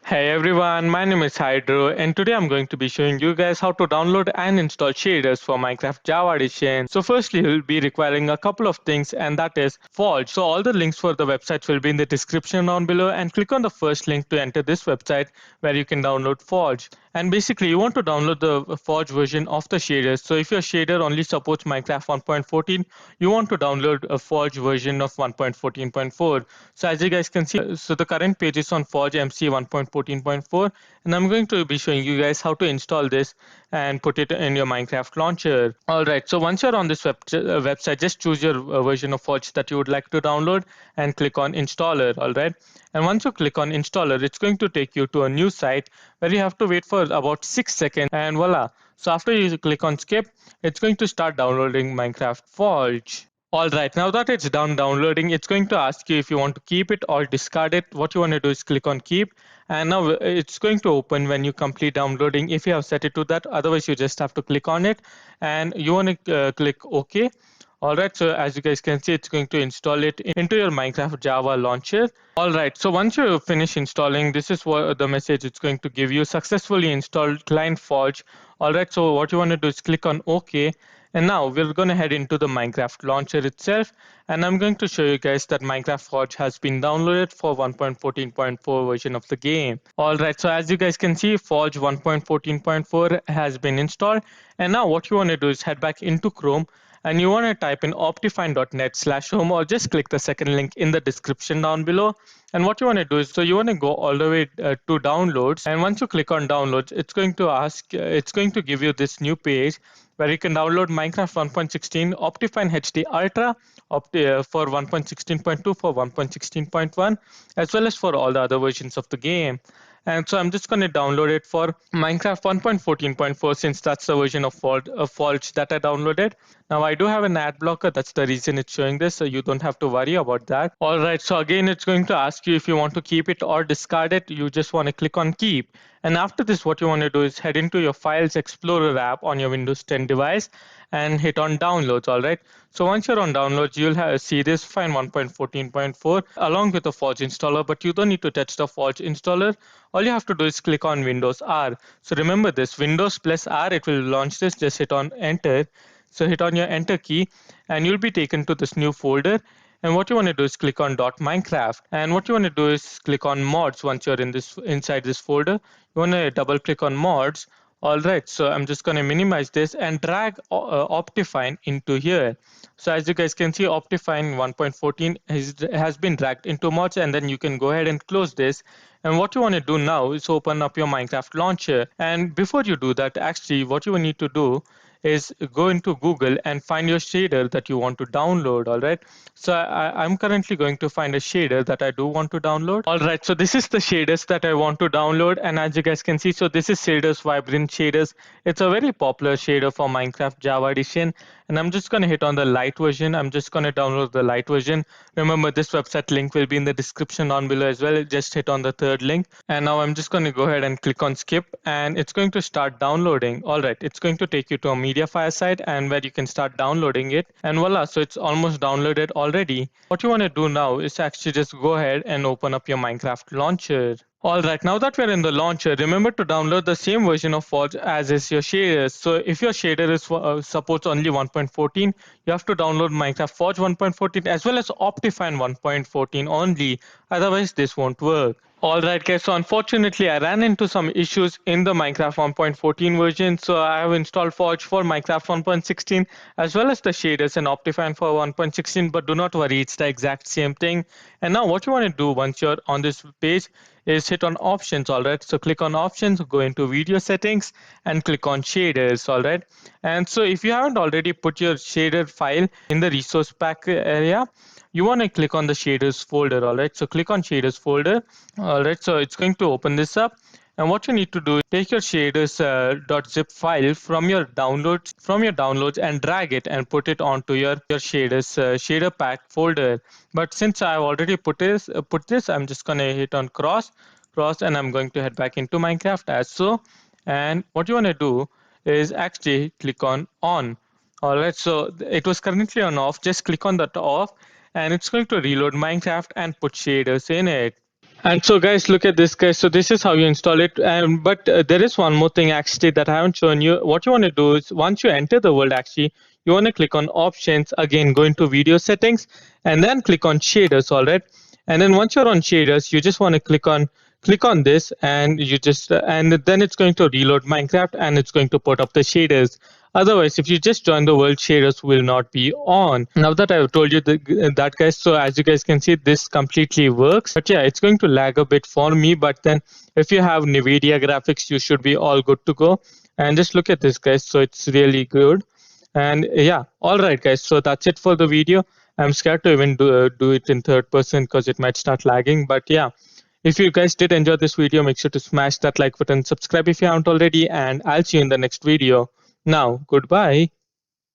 Hey everyone, my name is Hydro and today I'm going to be showing you guys how to download and install shaders for Minecraft Java Edition. So firstly, you'll be requiring a couple of things and that is Forge. So all the links for the websites will be in the description down below and click on the first link to enter this website where you can download Forge. And basically you want to download the Forge version of the shaders. So if your shader only supports Minecraft 1.14, you want to download a Forge version of 1.14.4. So as you guys can see, so the current page is on Forge MC 1.14.4 and I'm going to be showing you guys how to install this and put it in your Minecraft launcher. Alright, so once you're on this website, just choose your version of Forge that you would like to download and click on installer. Alright, and once you click on installer, it's going to take you to a new site where you have to wait for about 6 seconds and voila. So after you click on skip, it's going to start downloading Minecraft Forge. All right, now that it's done downloading, it's going to ask you if you want to keep it or discard it. What you want to do is click on keep, and now it's going to open when you complete downloading if you have set it to that. Otherwise, you just have to click on it and you want to click OK. All right, so as you guys can see, it's going to install it into your Minecraft Java launcher. All right, so once you finish installing, this is what the message it's going to give you: successfully installed client Forge. All right, so what you want to do is click on OK. And now we're going to head into the Minecraft launcher itself, and I'm going to show you guys that Minecraft Forge has been downloaded for 1.14.4 version of the game. Alright, so as you guys can see, Forge 1.14.4 has been installed, and now what you want to do is head back into Chrome and you want to type in optifine.net/home or just click the second link in the description down below. And what you want to do is, so you want to go all the way to downloads, and once you click on downloads, it's going to give you this new page where you can download Minecraft 1.16 OptiFine HD Ultra for 1.16.2, for 1.16.1, as well as for all the other versions of the game. And so I'm just going to download it for Minecraft 1.14.4 since that's the version of Forge that I downloaded. Now I do have an ad blocker, that's the reason it's showing this, so you don't have to worry about that. Alright, so again it's going to ask you if you want to keep it or discard it. You just want to click on keep. And after this, what you want to do is head into your Files Explorer app on your Windows 10 device and hit on downloads. Alright, so once you're on downloads, you'll see this Fine 1.14.4 along with the Forge installer, but you don't need to touch the Forge installer. All you have to do is click on Windows R. So remember this, Windows plus R, it will launch this. Just hit on enter. So hit on your enter key and you'll be taken to this new folder. And what you want to do is click on .minecraft. And what you want to do is click on mods once you're inside this folder. You want to double click on mods. All right, so I'm just going to minimize this and drag OptiFine into here. So as you guys can see, OptiFine 1.14 has been dragged into mods, and then you can go ahead and close this. And what you want to do now is open up your Minecraft launcher. And before you do that, actually, what you will need to do is go into Google and find your shader that you want to download. All right, so I'm currently going to find a shader that I do want to download. All right, so this is the shaders that I want to download, and as you guys can see, so this is Shaders Vibrant Shaders. It's a very popular shader for Minecraft Java Edition, and I'm just going to hit on the light version. I'm just going to download the light version. Remember, this website link will be in the description down below as well. Just hit on the third link, and now I'm just going to go ahead and click on skip, and it's going to start downloading. All right, it's going to take you to a Mediafire site and where you can start downloading it, and voila, so it's almost downloaded already. What you want to do now is actually just go ahead and open up your Minecraft launcher. Alright, now that we're in the launcher, remember to download the same version of Forge as is your shaders. So if your shader supports only 1.14, you have to download Minecraft Forge 1.14 as well as Optifine 1.14 only. Otherwise, this won't work. Alright guys, so unfortunately I ran into some issues in the Minecraft 1.14 version, so I have installed Forge for Minecraft 1.16 as well as the shaders and Optifine for 1.16, but do not worry, it's the exact same thing. And now what you want to do once you're on this page is hit on options. Alright, so click on options, go into video settings and click on shaders. Alright, and so if you haven't already put your shader file in the resource pack area, you want to click on the shaders folder. All right, so click on shaders folder. All right, so it's going to open this up, and what you need to do is take your shaders .zip file from your downloads and drag it and put it onto your shaders shader pack folder. But since I've already put this, I'm just going to hit on cross, and I'm going to head back into Minecraft as so. And what you want to do is actually click on on. All right, so it was currently on off. Just click on that off, and it's going to reload Minecraft and put shaders in it. And so guys, look at this guys. So this is how you install it. But there is one more thing actually that I haven't shown you. What you want to do is once you enter the world actually, you want to click on options, again go into video settings and then click on shaders, all right? And then once you're on shaders, you just want to click on this and you just and then it's going to reload Minecraft and it's going to put up the shaders. Otherwise, if you just join the world, shaders will not be on. Now that I've told you that guys, so as you guys can see, this completely works. But yeah, it's going to lag a bit for me. But then if you have NVIDIA graphics, you should be all good to go. And just look at this guys. So it's really good. And yeah, all right guys. So that's it for the video. I'm scared to even do it in third person because it might start lagging. But yeah, if you guys did enjoy this video, make sure to smash that like button, subscribe if you haven't already, and I'll see you in the next video. Now, goodbye.